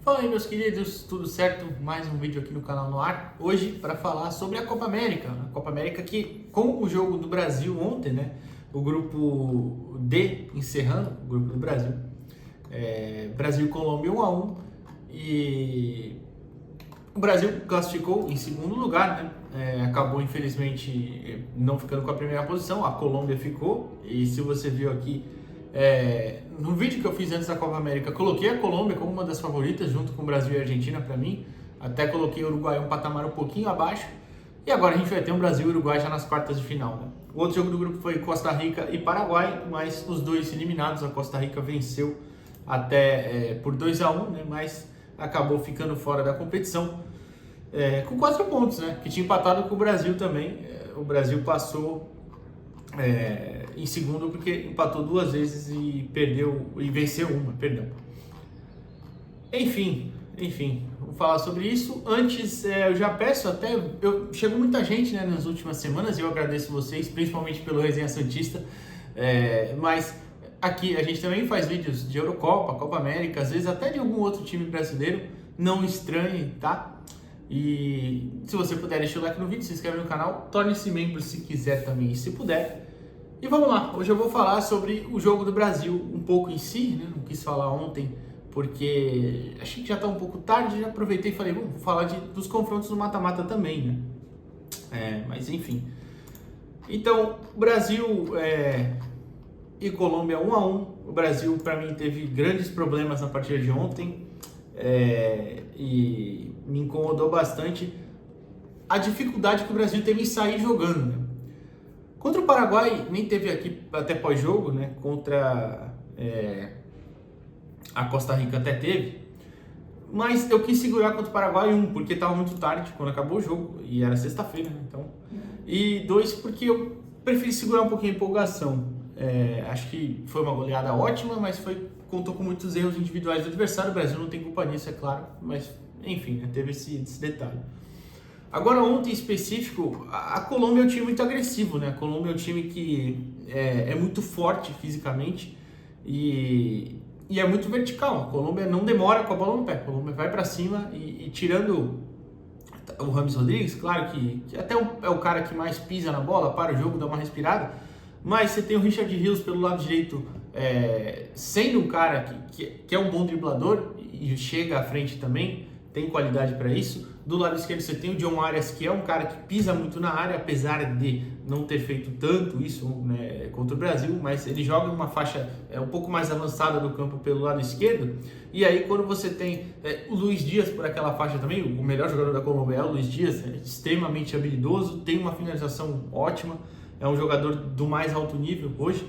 Fala aí, meus queridos, tudo certo? Mais um vídeo aqui no canal no ar. Hoje para falar sobre a Copa América. A Copa América que, com o jogo do Brasil ontem, né? O grupo D encerrando, o grupo do Brasil. Brasil e Colômbia 1-1. E o Brasil classificou em segundo lugar, né? Acabou, infelizmente, não ficando com a primeira posição. A Colômbia ficou. E se você viu aqui, no vídeo que eu fiz antes da Copa América, coloquei a Colômbia como uma das favoritas, junto com o Brasil e a Argentina para mim. Até coloquei o Uruguai um patamar um pouquinho abaixo. E agora a gente vai ter um Brasil e Uruguai já nas quartas de final, né? O outro jogo do grupo foi Costa Rica e Paraguai, mas os dois eliminados. A Costa Rica venceu até por 2-1, né? Mas acabou ficando fora da competição com 4 pontos, né? Que tinha empatado com o Brasil também. O Brasil passou em segundo porque empatou 2 vezes e venceu uma, perdão. Enfim, vamos falar sobre isso. Antes, eu já peço chegou muita gente, né, nas últimas semanas, e eu agradeço vocês, principalmente pelo Resenha Santista, mas aqui a gente também faz vídeos de Eurocopa, Copa América, às vezes até de algum outro time brasileiro, não estranhe, tá? E se você puder, deixa o like no vídeo, se inscreve no canal, torne-se membro se quiser também, se puder. E vamos lá, hoje eu vou falar sobre o jogo do Brasil um pouco em si, né? Não quis falar ontem porque achei que já está um pouco tarde, já aproveitei e falei, vou falar dos confrontos do mata-mata também, né? Mas enfim. Então, Brasil e Colômbia 1-1. O Brasil, para mim, teve grandes problemas na partida de ontem e me incomodou bastante a dificuldade que o Brasil teve em sair jogando, né? Contra o Paraguai, nem teve aqui até pós-jogo, né? Contra a Costa Rica até teve, mas eu quis segurar contra o Paraguai, porque estava muito tarde quando acabou o jogo, e era sexta-feira, né? Então, e 2, porque eu preferi segurar um pouquinho a empolgação. Acho que foi uma goleada ótima, mas contou com muitos erros individuais do adversário. O Brasil não tem culpa nisso, é claro, mas enfim, né? Teve esse detalhe. Agora, ontem em específico, a Colômbia é um time muito agressivo, né? A Colômbia é um time que é muito forte fisicamente e é muito vertical. A Colômbia não demora com a bola no pé, a Colômbia vai para cima e tirando o James Rodrigues, claro que até é o cara que mais pisa na bola, para o jogo, dá uma respirada, mas você tem o Richard Rios pelo lado direito, sendo um cara que é um bom driblador e chega à frente também, tem qualidade para isso. Do lado esquerdo você tem o John Arias, que é um cara que pisa muito na área, apesar de não ter feito tanto isso, né, contra o Brasil, mas ele joga uma faixa um pouco mais avançada do campo pelo lado esquerdo. E aí quando você tem o Luiz Dias por aquela faixa também, o melhor jogador da Colômbia é o Luiz Dias, extremamente habilidoso, tem uma finalização ótima, é um jogador do mais alto nível hoje.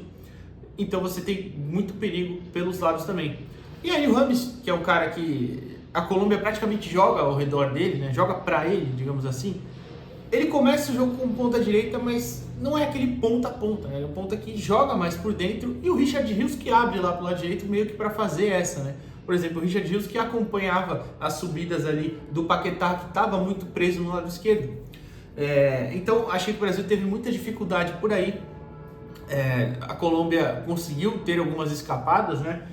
Então você tem muito perigo pelos lados também. E aí o James, que é um cara que a Colômbia praticamente joga ao redor dele, né? Joga para ele, digamos assim. Ele começa o jogo com ponta direita, mas não é aquele ponta a ponta, né? É um ponta que joga mais por dentro, e o Richard Rios que abre lá pro lado direito meio que para fazer essa, né? Por exemplo, o Richard Rios que acompanhava as subidas ali do Paquetá, que estava muito preso no lado esquerdo. Então achei que o Brasil teve muita dificuldade por aí. A Colômbia conseguiu ter algumas escapadas, né?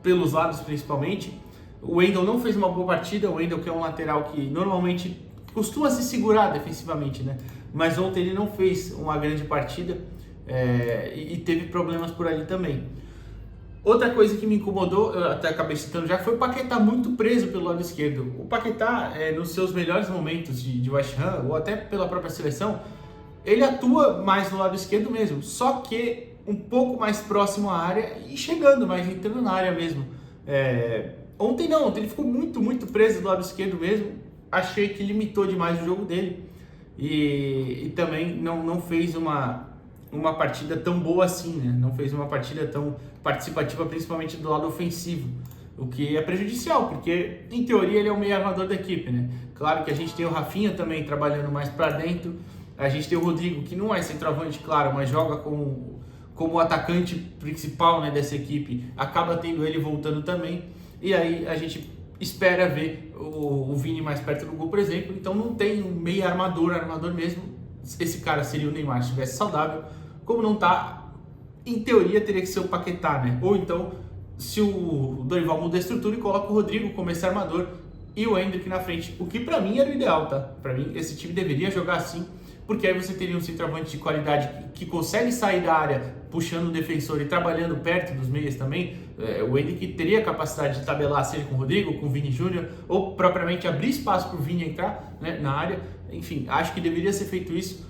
Pelos lados principalmente. O Wendel não fez uma boa partida, o Wendel que é um lateral que normalmente costuma se segurar defensivamente, né? Mas ontem ele não fez uma grande partida e teve problemas por ali também. Outra coisa que me incomodou, eu até acabei citando já, foi o Paquetá muito preso pelo lado esquerdo. O Paquetá, nos seus melhores momentos de West Ham, ou até pela própria seleção, ele atua mais no lado esquerdo mesmo, só que um pouco mais próximo à área e chegando mais, entrando na área mesmo. Ontem ele ficou muito preso do lado esquerdo mesmo. Achei que limitou demais o jogo dele e também não fez uma partida tão boa assim, né? Não fez uma partida tão participativa, principalmente do lado ofensivo, o que é prejudicial, porque em teoria ele é o meio armador da equipe, né? Claro que a gente tem o Rafinha também trabalhando mais para dentro, a gente tem o Rodrigo, que não é centroavante, claro, mas joga como atacante principal, né, dessa equipe, acaba tendo ele voltando também. E aí a gente espera ver o Vini mais perto do gol, por exemplo. Então não tem um meio armador mesmo. Esse cara seria o Neymar se estivesse saudável. Como não tá, em teoria teria que ser o Paquetá, né? Ou então se o Dorival muda a estrutura e coloca o Rodrigo como esse armador e o Endrick na frente, o que pra mim era o ideal, tá? Pra mim esse time deveria jogar assim, porque aí você teria um centroavante de qualidade que consegue sair da área puxando o defensor e trabalhando perto dos meias também. O Endrick teria a capacidade de tabelar, seja com o Rodrigo, com o Vini Júnior, ou propriamente abrir espaço para o Vini entrar, né, na área. Enfim, acho que deveria ser feito isso.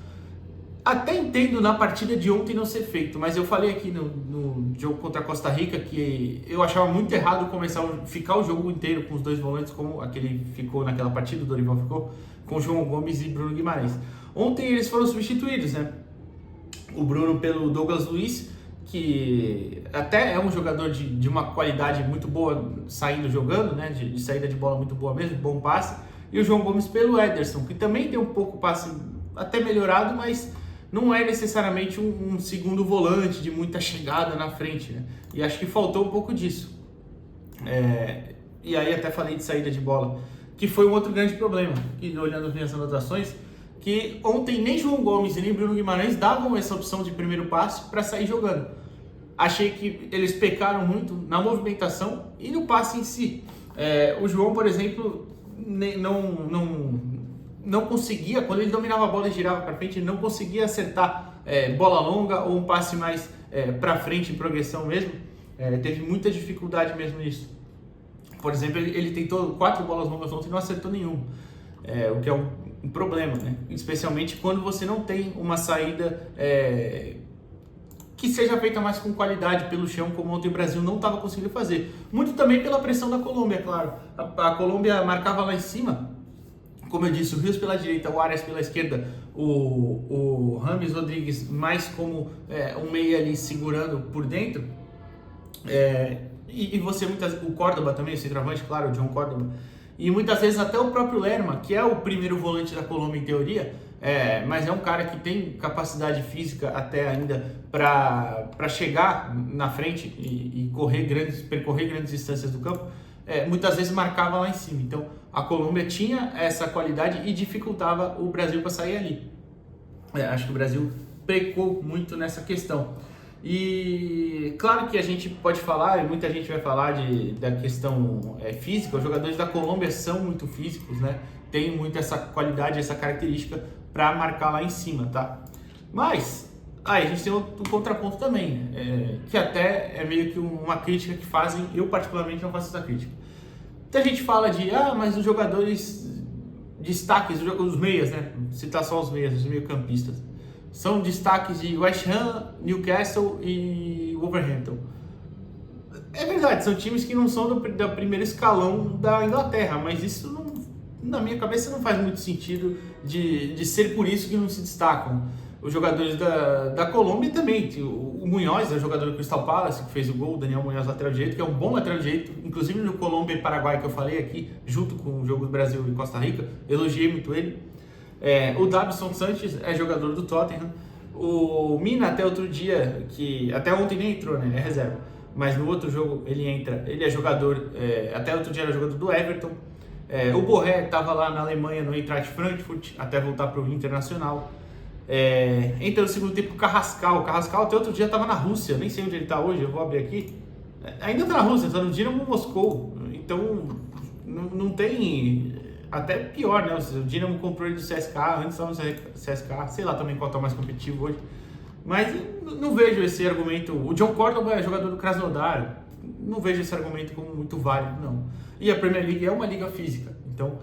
Até entendo na partida de ontem não ser feito, mas eu falei aqui no jogo contra a Costa Rica que eu achava muito errado ficar o jogo inteiro com os dois volantes, como aquele ficou naquela partida, o Dorival ficou, com João Gomes e Bruno Guimarães. Ontem eles foram substituídos, né? O Bruno pelo Douglas Luiz, que até é um jogador de uma qualidade muito boa saindo jogando, né? De saída de bola muito boa mesmo, bom passe. E o João Gomes pelo Ederson, que também tem um pouco passe até melhorado, mas não é necessariamente um segundo volante de muita chegada na frente, né? E acho que faltou um pouco disso. E aí até falei de saída de bola, que foi um outro grande problema, que olhando as minhas anotações, que ontem nem João Gomes e nem Bruno Guimarães davam essa opção de primeiro passe para sair jogando. Achei que eles pecaram muito na movimentação e no passe em si. O João, por exemplo, não conseguia, quando ele dominava a bola e girava para frente, ele não conseguia acertar bola longa ou um passe mais para frente em progressão mesmo. Teve muita dificuldade mesmo nisso. Por exemplo, ele tentou 4 bolas longas ontem e não acertou nenhuma. O que é um problema, né? Especialmente quando você não tem uma saída que seja feita mais com qualidade pelo chão, como ontem o Brasil não estava conseguindo fazer. Muito também pela pressão da Colômbia, claro. A Colômbia marcava lá em cima, como eu disse, o Rios pela direita, o Arias pela esquerda, o Rames Rodrigues mais como um meia ali segurando por dentro. E você o Córdoba também, o centroavante, claro, o John Córdoba. E muitas vezes até o próprio Lerma, que é o primeiro volante da Colômbia em teoria, mas é um cara que tem capacidade física até ainda para chegar na frente e percorrer grandes distâncias do campo, muitas vezes marcava lá em cima. Então a Colômbia tinha essa qualidade e dificultava o Brasil para sair ali. Acho que o Brasil pecou muito nessa questão. E claro que a gente pode falar, e muita gente vai falar da questão física. Os jogadores da Colômbia são muito físicos, né? Tem muito essa qualidade, essa característica para marcar lá em cima, tá? Mas aí a gente tem um contraponto também, que até é meio que uma crítica que fazem. Eu particularmente não faço essa crítica. Muita gente fala mas os jogadores destaques, os meias, né? Citar só os meias, os meio-campistas, são destaques de West Ham, Newcastle e Wolverhampton. É verdade, são times que não são do primeiro escalão da Inglaterra, mas isso não, na minha cabeça não faz muito sentido de ser por isso que não se destacam. Os jogadores da Colômbia também, o Munhoz, é o jogador do Crystal Palace, que fez o gol, o Daniel Munhoz, lateral direito, que é um bom lateral direito, inclusive no Colômbia e Paraguai que eu falei aqui, junto com o jogo do Brasil e Costa Rica, elogiei muito ele. O Davinson Sanchez é jogador do Tottenham. O Mina até outro dia, que até ontem nem entrou, né? É reserva. Mas no outro jogo ele entra, ele é jogador, até outro dia era jogador do Everton. O Borré estava lá na Alemanha no Eintracht Frankfurt, até voltar para o Internacional. Entra no segundo tempo o Carrascal. O Carrascal até outro dia estava na Rússia, nem sei onde ele está hoje, eu vou abrir aqui. Ainda está na Rússia, está no Dinamo Moscou. Então não tem... Até pior, né? O Dinamo comprou ele do CSKA, antes estava no CSKA, sei lá também qual está mais competitivo hoje. Mas não vejo esse argumento. O John Córdoba é jogador do Krasnodar, não vejo esse argumento como muito válido, não. E a Premier League é uma liga física, então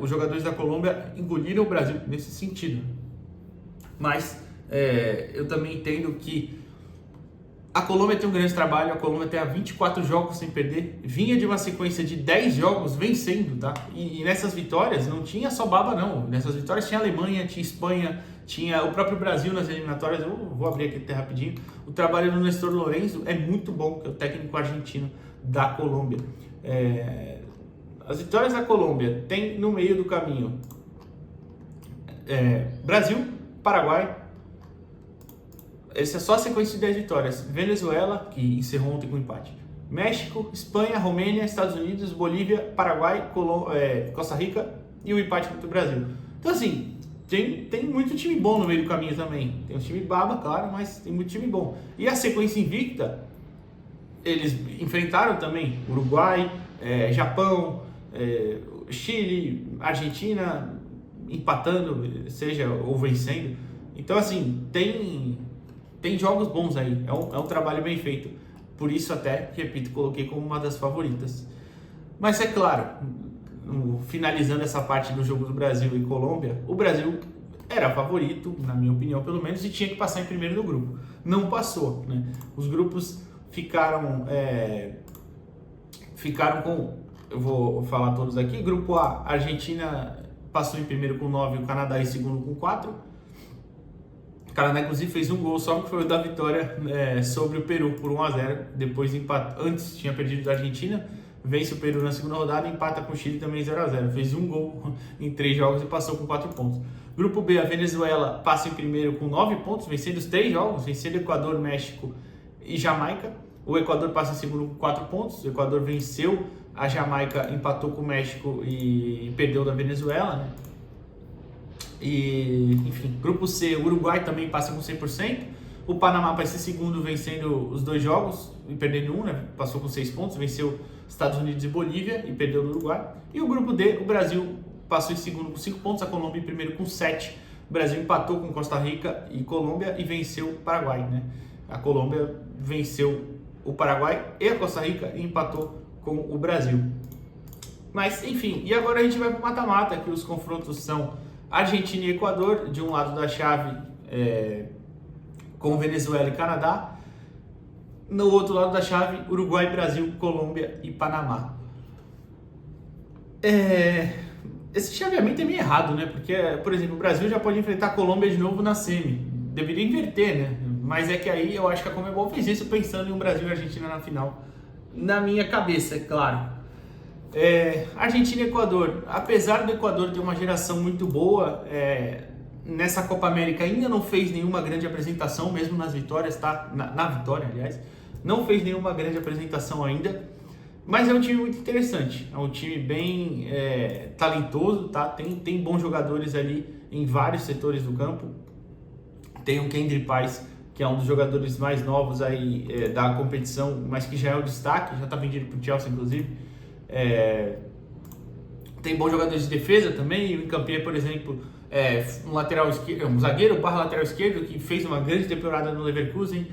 os jogadores da Colômbia engoliram o Brasil nesse sentido. Mas eu também entendo que a Colômbia tem um grande trabalho, a Colômbia tem 24 jogos sem perder, vinha de uma sequência de 10 jogos vencendo, tá? E nessas vitórias não tinha só baba não, nessas vitórias tinha Alemanha, tinha Espanha, tinha o próprio Brasil nas eliminatórias. Eu vou abrir aqui até rapidinho. O trabalho do Nestor Lorenzo é muito bom, que é o técnico argentino da Colômbia. As vitórias da Colômbia tem no meio do caminho Brasil, Paraguai. Essa é só a sequência de 10 vitórias. Venezuela, que encerrou ontem com empate. México, Espanha, Romênia, Estados Unidos, Bolívia, Paraguai, Costa Rica e o empate contra o Brasil. Então assim, tem muito time bom no meio do caminho também. Tem um time baba, claro, mas tem muito time bom. E a sequência invicta eles enfrentaram também Uruguai, Japão, Chile, Argentina, empatando, seja, ou vencendo. Então, assim, tem jogos bons aí, é um trabalho bem feito. Por isso até, repito, coloquei como uma das favoritas. Mas é claro, finalizando essa parte do jogo do Brasil e Colômbia, o Brasil era favorito, na minha opinião pelo menos, e tinha que passar em primeiro no grupo. Não passou, né? Os grupos ficaram com, eu vou falar todos aqui, grupo A, Argentina passou em primeiro com 9, o Canadá em segundo com 4. O Canadá inclusive fez um gol só, que foi o da vitória sobre o Peru por 1-0, depois antes tinha perdido da Argentina, vence o Peru na segunda rodada e empata com o Chile também 0-0. Fez um gol em 3 jogos e passou com 4 pontos. Grupo B, a Venezuela passa em primeiro com 9 pontos, vencendo os 3 jogos, vencendo Equador, México e Jamaica. O Equador passa em segundo com 4 pontos. O Equador venceu a Jamaica, empatou com o México e perdeu da Venezuela, né? E, enfim, grupo C, o Uruguai também passa com 100%. O Panamá passa em segundo, vencendo os 2 jogos e perdendo um, né? Passou com 6 pontos, venceu Estados Unidos e Bolívia e perdeu do Uruguai. E o grupo D, o Brasil passou em segundo com 5 pontos, a Colômbia em primeiro com 7. O Brasil empatou com Costa Rica e Colômbia e venceu o Paraguai, né? A Colômbia venceu o Paraguai e a Costa Rica e empatou com o Brasil. Mas, enfim, e agora a gente vai para o mata-mata, que os confrontos são Argentina e Equador, de um lado da chave com Venezuela e Canadá. No outro lado da chave, Uruguai, Brasil, Colômbia e Panamá. Esse chaveamento é meio errado, né? Porque, por exemplo, o Brasil já pode enfrentar a Colômbia de novo na semi. Deveria inverter, né? Mas é que aí eu acho que a Conmebol fez isso pensando em um Brasil e Argentina na final. Na minha cabeça, é claro. Argentina e Equador. Apesar do Equador ter uma geração muito boa, nessa Copa América ainda não fez nenhuma grande apresentação, mesmo nas vitórias, tá? Na vitória, aliás. Não fez nenhuma grande apresentação ainda. Mas é um time muito interessante. É um time bem talentoso, tá? Tem bons jogadores ali em vários setores do campo. Tem o Kendry Páez, que é um dos jogadores mais novos aí da competição, mas que já é o destaque, já está vendido para o Chelsea, inclusive. Tem bons jogadores de defesa também. O Nkampé, por exemplo, um lateral esquerdo, um zagueiro barra lateral esquerdo, que fez uma grande temporada no Leverkusen.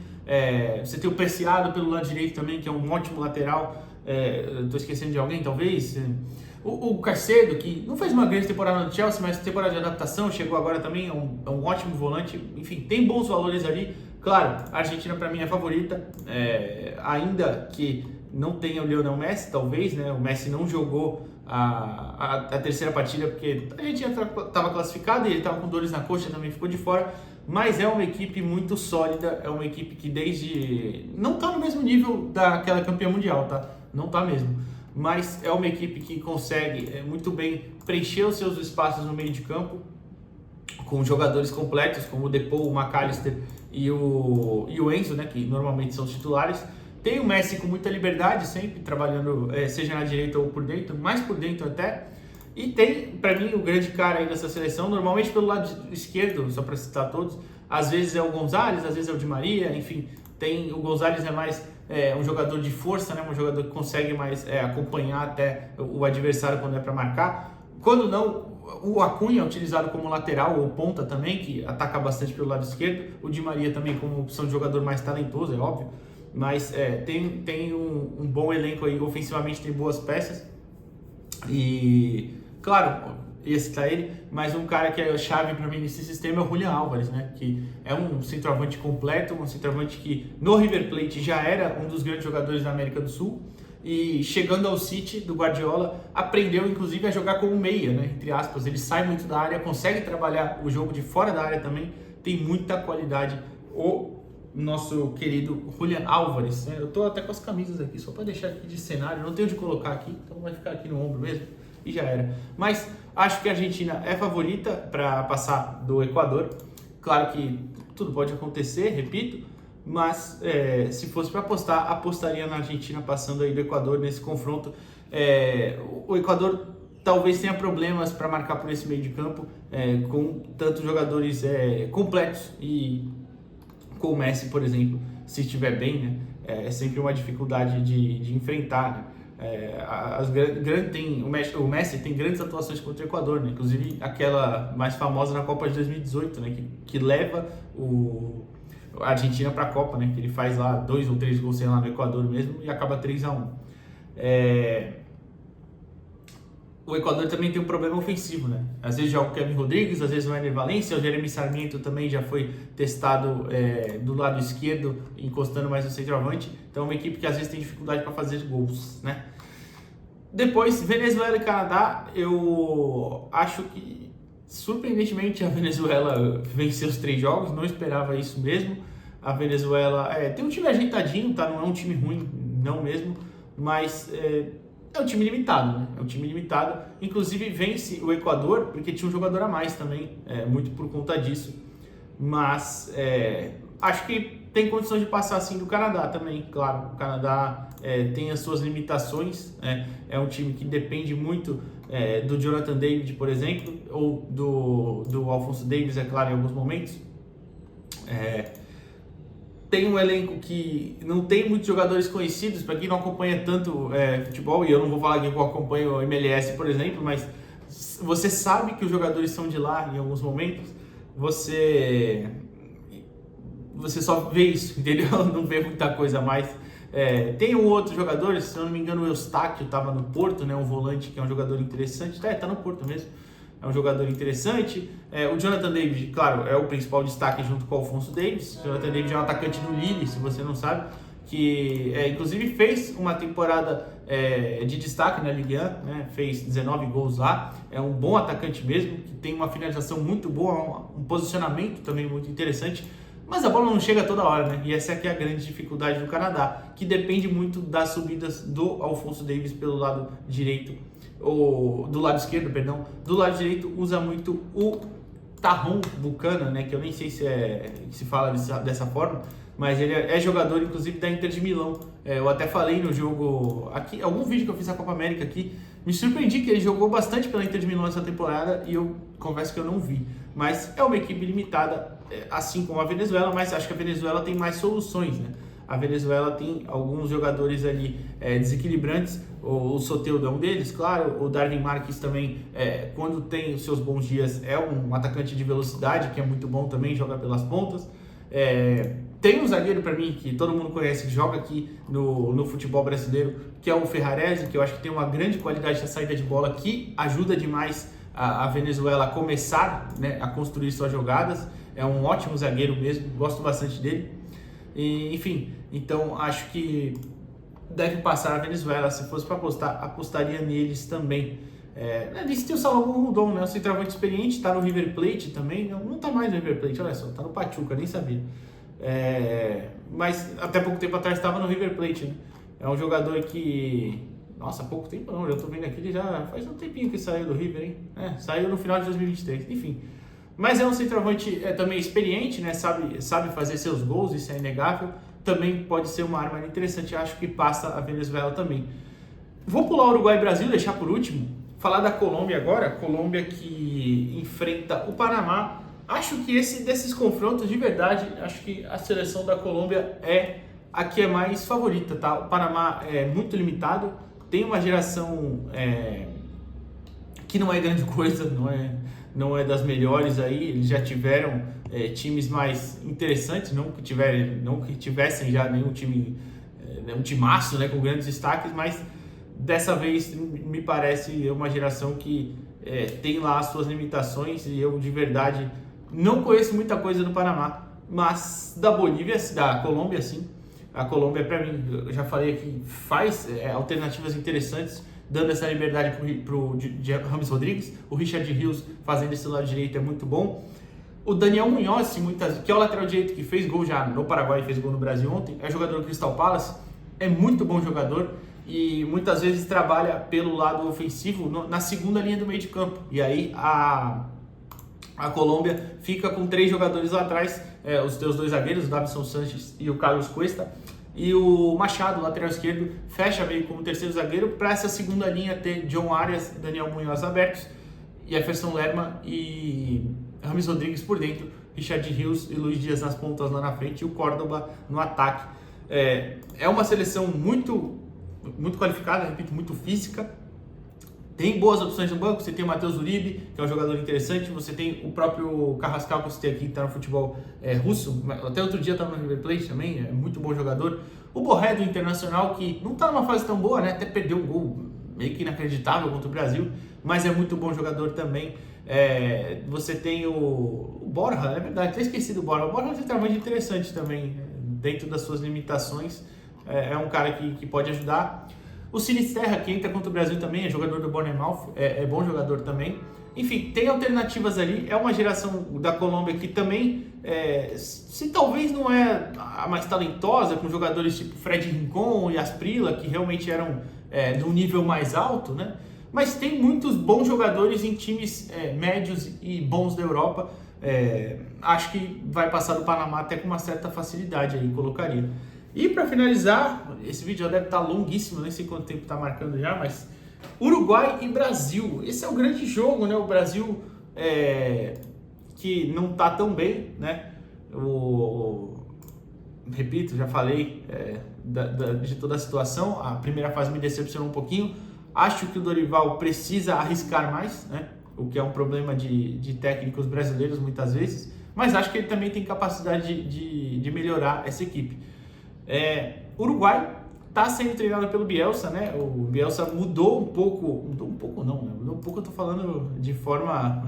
Você tem o Preciado pelo lado direito também, que é um ótimo lateral. Estou esquecendo de alguém, talvez. O Caicedo, que não fez uma grande temporada no Chelsea, mas temporada de adaptação, chegou agora também, é um ótimo volante. Enfim, tem bons valores ali. Claro, a Argentina para mim é a favorita, ainda que não tenha o Lionel Messi, talvez, né? O Messi não jogou a terceira partida porque a Argentina estava classificada e ele estava com dores na coxa, também ficou de fora. Mas é uma equipe muito sólida, é uma equipe que não está no mesmo nível daquela campeã mundial, tá? Não está mesmo. Mas é uma equipe que consegue muito bem preencher os seus espaços no meio de campo com jogadores completos como o Depou, o McAllister e o Enzo, né, que normalmente são os titulares. Tem o Messi com muita liberdade, sempre trabalhando, seja na direita ou por dentro, mais por dentro até. E tem, para mim, o grande cara aí dessa seleção, normalmente pelo lado esquerdo, só para citar todos, às vezes é o Gonzalez, às vezes é o Di Maria, enfim. O Gonzalez é mais um jogador de força, né? Um jogador que consegue mais acompanhar até o adversário quando é para marcar. Quando não, o Acunha é utilizado como lateral ou ponta também, que ataca bastante pelo lado esquerdo. O Di Maria também como opção de jogador mais talentoso, é óbvio. Mas tem um bom elenco aí, ofensivamente tem boas peças. E, claro, esse tá ele, mas um cara que é chave para mim nesse sistema é o Julián Álvares, né? Que é um centroavante completo, um centroavante que no River Plate já era um dos grandes jogadores da América do Sul e chegando ao City do Guardiola aprendeu inclusive a jogar como meia, né? Entre aspas, ele sai muito da área, consegue trabalhar o jogo de fora da área também, tem muita qualidade o nosso querido Julián Álvares, né? Eu tô até com as camisas aqui, só para deixar aqui de cenário, não tenho de colocar aqui, então vai ficar aqui no ombro mesmo. E já era. Mas acho que a Argentina é favorita para passar do Equador. Claro que tudo pode acontecer, repito, mas se fosse para apostar, apostaria na Argentina passando aí do Equador nesse confronto. O Equador talvez tenha problemas para marcar por esse meio de campo, com tantos jogadores completos e com o Messi, por exemplo, se estiver bem, né? é sempre uma dificuldade de enfrentar, né? O Messi tem grandes atuações contra o Equador, né? Inclusive aquela mais famosa na Copa de 2018, né? Que leva a Argentina para a Copa, né? Que ele faz lá 2 ou 3 gols, sei lá, no Equador mesmo e acaba 3-1. O Equador também tem um problema ofensivo, né? Às vezes joga o Kevin Rodrigues, às vezes o Ener Valencia, o Jeremy Sarmiento também já foi testado do lado esquerdo, encostando mais no centroavante. Então é uma equipe que às vezes tem dificuldade para fazer gols, né? Depois, Venezuela e Canadá, eu acho que surpreendentemente a Venezuela venceu os 3 jogos, não esperava isso mesmo. A Venezuela tem um time ajeitadinho, tá? Não é um time ruim, não mesmo, mas é um time limitado, né? É um time limitado. Inclusive vence o Equador porque tinha um jogador a mais também, muito por conta disso. Mas acho que tem condições de passar assim do Canadá também, claro. O Canadá tem as suas limitações, é um time que depende muito do Jonathan David, por exemplo, ou do Alphonso Davies, é claro, em alguns momentos. Tem um elenco que não tem muitos jogadores conhecidos, para quem não acompanha tanto futebol, e eu não vou falar que eu acompanho o MLS, por exemplo, mas você sabe que os jogadores são de lá em alguns momentos, você só vê isso, entendeu? Não vê muita coisa a mais. Tem um outro jogador, se eu não me engano, o Eustáquio estava no Porto, né? Um volante que é um jogador interessante, tá no Porto mesmo. É um jogador interessante. O Jonathan David, claro, é o principal destaque junto com o Alphonso Davies. O Jonathan David é um atacante do Lille, se você não sabe, que inclusive fez uma temporada de destaque na Ligue 1, né? Fez 19 gols lá. É um bom atacante mesmo, que tem uma finalização muito boa, um posicionamento também muito interessante. Mas a bola não chega toda hora, né? E essa aqui é a grande dificuldade do Canadá, que depende muito das subidas do Alphonso Davies pelo lado direito, ou do lado esquerdo, perdão. Do lado direito usa muito o Tahon Buchanan, né? Que eu nem sei se fala dessa forma, mas ele é jogador, inclusive, da Inter de Milão. Eu até falei no jogo aqui, algum vídeo que eu fiz da Copa América aqui, me surpreendi que ele jogou bastante pela Inter de Milão essa temporada e eu confesso que eu não vi. Mas é uma equipe limitada, assim como a Venezuela, mas acho que a Venezuela tem mais soluções, né? A Venezuela tem alguns jogadores ali desequilibrantes, o Soteldo é um deles, claro, o Darwin Marques também, quando tem os seus bons dias, é um atacante de velocidade, que é muito bom também, joga pelas pontas. Tem um zagueiro para mim, que todo mundo conhece, que joga aqui no futebol brasileiro, que é o Ferrarese, que eu acho que tem uma grande qualidade de saída de bola, que ajuda demais a Venezuela a começar, né, a construir suas jogadas. É um ótimo zagueiro mesmo, gosto bastante dele. E, enfim, então acho que deve passar a Venezuela. Se fosse para apostar, apostaria neles também. Disse que tem o Salomão Rondon, né, um centroavante experiente, está no River Plate também. Não está mais no River Plate, olha só, está no Pachuca, nem sabia. Mas até pouco tempo atrás estava no River Plate, né? É um jogador que... Nossa, pouco tempo não, eu tô vendo aqui, ele já faz um tempinho que saiu do River, hein? Saiu no final de 2023, enfim. Mas é um centroavante também experiente, né? Sabe fazer seus gols, isso é inegável. Também pode ser uma arma interessante, acho que passa a Venezuela também. Vou pular Uruguai e Brasil, deixar por último. Falar da Colômbia agora, Colômbia que enfrenta o Panamá. Acho que desses confrontos, de verdade, acho que a seleção da Colômbia é a que é mais favorita, tá? O Panamá é muito limitado, tem uma geração que não é grande coisa, não é das melhores aí. Eles já tiveram times mais interessantes, não que tivessem já nenhum time, um timaço, né, com grandes destaques, mas dessa vez me parece uma geração que tem lá as suas limitações, e eu de verdade não conheço muita coisa do Panamá, mas da Bolívia, da Colômbia, sim. A Colômbia, para mim, eu já falei aqui, faz alternativas interessantes, dando essa liberdade para o James Rodrigues. O Richard Rios fazendo esse lado direito é muito bom. O Daniel Munhoz, que é o lateral direito que fez gol já no Paraguai e fez gol no Brasil ontem, é jogador do Crystal Palace, é muito bom jogador e muitas vezes trabalha pelo lado ofensivo na segunda linha do meio de campo. E aí a Colômbia fica com 3 jogadores lá atrás, os teus 2 zagueiros, o Davinson Sanchez e o Carlos Cuesta, e o Machado, lateral esquerdo, fecha meio como terceiro zagueiro. Para essa segunda linha ter John Arias, Daniel Munhoz abertos, Jefferson Lerma e James Rodrigues por dentro, Richard Rios e Luiz Dias nas pontas lá na frente, e o Córdoba no ataque. É uma seleção muito qualificada, repito, muito física. Tem boas opções no banco, você tem o Matheus Uribe, que é um jogador interessante, você tem o próprio Carrascal, que eu citei aqui, que está no futebol russo, até outro dia estava no River Plate também, é muito bom jogador. O Borré do Internacional, que não está numa fase tão boa, né? Até perdeu um gol meio que inacreditável contra o Brasil, mas é muito bom jogador também. Você tem o Borja, é verdade, até esqueci do Borja. O Borja é um centroavante interessante também, dentro das suas limitações, é um cara que pode ajudar. O Sinisterra, que entra contra o Brasil também, é jogador do Bournemouth, é bom jogador também. Enfim, tem alternativas ali, é uma geração da Colômbia que também, se talvez não é a mais talentosa, com jogadores tipo Fred Rincon e Asprilla, que realmente eram de um nível mais alto, né? Mas tem muitos bons jogadores em times médios e bons da Europa. Acho que vai passar do Panamá até com uma certa facilidade aí, colocaria. E para finalizar, esse vídeo já deve estar longuíssimo, nem sei quanto tempo está marcando já, mas Uruguai e Brasil. Esse é o grande jogo, né? O Brasil que não está tão bem, né? Repito, já falei de toda a situação. A primeira fase me decepcionou um pouquinho. Acho que o Dorival precisa arriscar mais, né? O que é um problema de técnicos brasileiros muitas vezes, mas acho que ele também tem capacidade de melhorar essa equipe. Uruguai está sendo treinado pelo Bielsa, né? O Bielsa mudou um pouco não, né? Mudou um pouco, eu tô falando de forma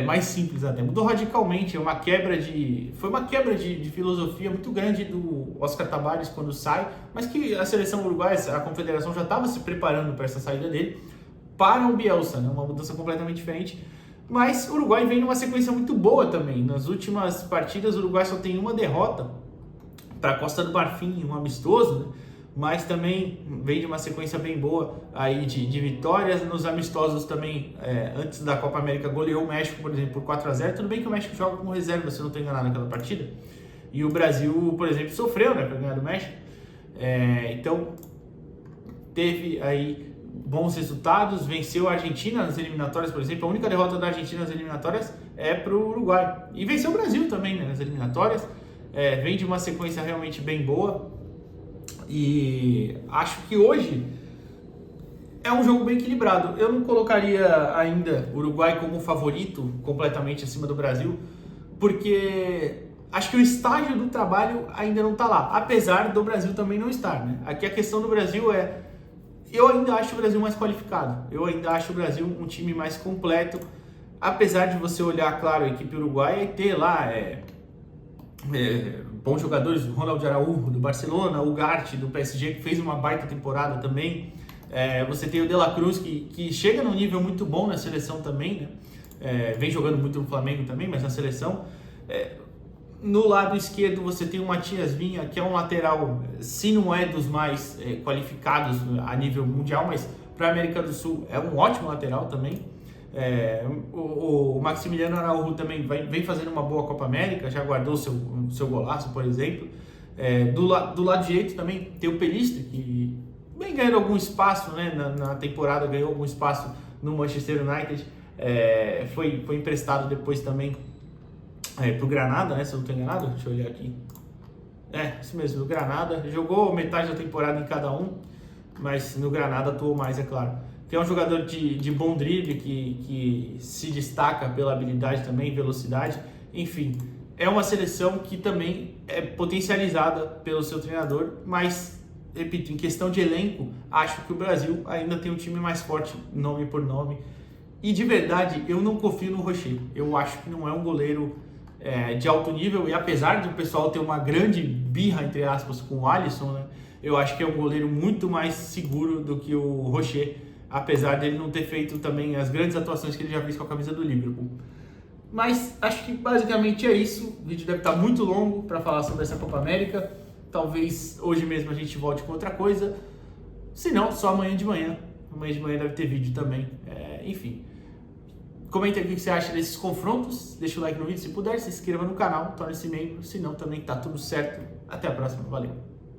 mais simples até, mudou radicalmente, foi uma quebra de filosofia muito grande do Oscar Tabares quando sai, mas que a seleção uruguaia, a confederação já estava se preparando para essa saída dele, para o Bielsa, né? Uma mudança completamente diferente. Mas o Uruguai vem numa sequência muito boa também. Nas últimas partidas, o Uruguai só tem uma derrota para a Costa do Marfim, um amistoso, né? Mas também vem de uma sequência bem boa aí de vitórias. Nos amistosos também, antes da Copa América, goleou o México, por exemplo, por 4-0. Tudo bem que o México joga com reserva, se eu não estou enganado, naquela partida. E o Brasil, por exemplo, sofreu, né, para ganhar do México. Então, teve aí bons resultados, venceu a Argentina nas eliminatórias, por exemplo. A única derrota da Argentina nas eliminatórias é para o Uruguai. E venceu o Brasil também, né, nas eliminatórias. Vem de uma sequência realmente bem boa. E acho que hoje é um jogo bem equilibrado. Eu não colocaria ainda o Uruguai como favorito completamente acima do Brasil, porque acho que o estágio do trabalho ainda não está lá, apesar do Brasil também não estar, né? Aqui a questão do Brasil eu ainda acho o Brasil mais qualificado, eu ainda acho o Brasil um time mais completo, apesar de você olhar, claro, a equipe uruguaia e ter lá bons jogadores, o Ronald Araújo do Barcelona, o Ugarte do PSG, que fez uma baita temporada também. Você tem o De La Cruz, que chega num nível muito bom na seleção também, né? Vem jogando muito no Flamengo também, mas na seleção. No lado esquerdo você tem o Matias Vinha, que é um lateral, se não é dos mais qualificados a nível mundial, mas para a América do Sul é um ótimo lateral também. O Maximiliano Araújo também vem fazendo uma boa Copa América, já guardou seu golaço, por exemplo. Do lado direito também tem o Pelistri, que vem ganhando algum espaço, né, na temporada, ganhou algum espaço no Manchester United. Foi emprestado depois também pro Granada, né, se eu não estou enganado, deixa eu olhar aqui. Isso mesmo, o Granada. Jogou metade da temporada em cada um, mas no Granada atuou mais, é claro. Que é um jogador de bom drible, que se destaca pela habilidade também, velocidade. Enfim, é uma seleção que também é potencializada pelo seu treinador, mas, repito, em questão de elenco, acho que o Brasil ainda tem um time mais forte, nome por nome. E de verdade, eu não confio no Rocher. Eu acho que não é um goleiro de alto nível, e apesar do pessoal ter uma grande birra, entre aspas, com o Alisson, né, eu acho que é um goleiro muito mais seguro do que o Rocher, apesar dele não ter feito também as grandes atuações que ele já fez com a camisa do Liverpool. Mas acho que basicamente é isso. O vídeo deve estar muito longo para falar sobre essa Copa América. Talvez hoje mesmo a gente volte com outra coisa. Se não, só amanhã de manhã. Amanhã de manhã deve ter vídeo também. Enfim. Comenta aqui o que você acha desses confrontos. Deixa o like no vídeo se puder. Se inscreva no canal, torne-se membro. Se não, também tá tudo certo. Até a próxima. Valeu.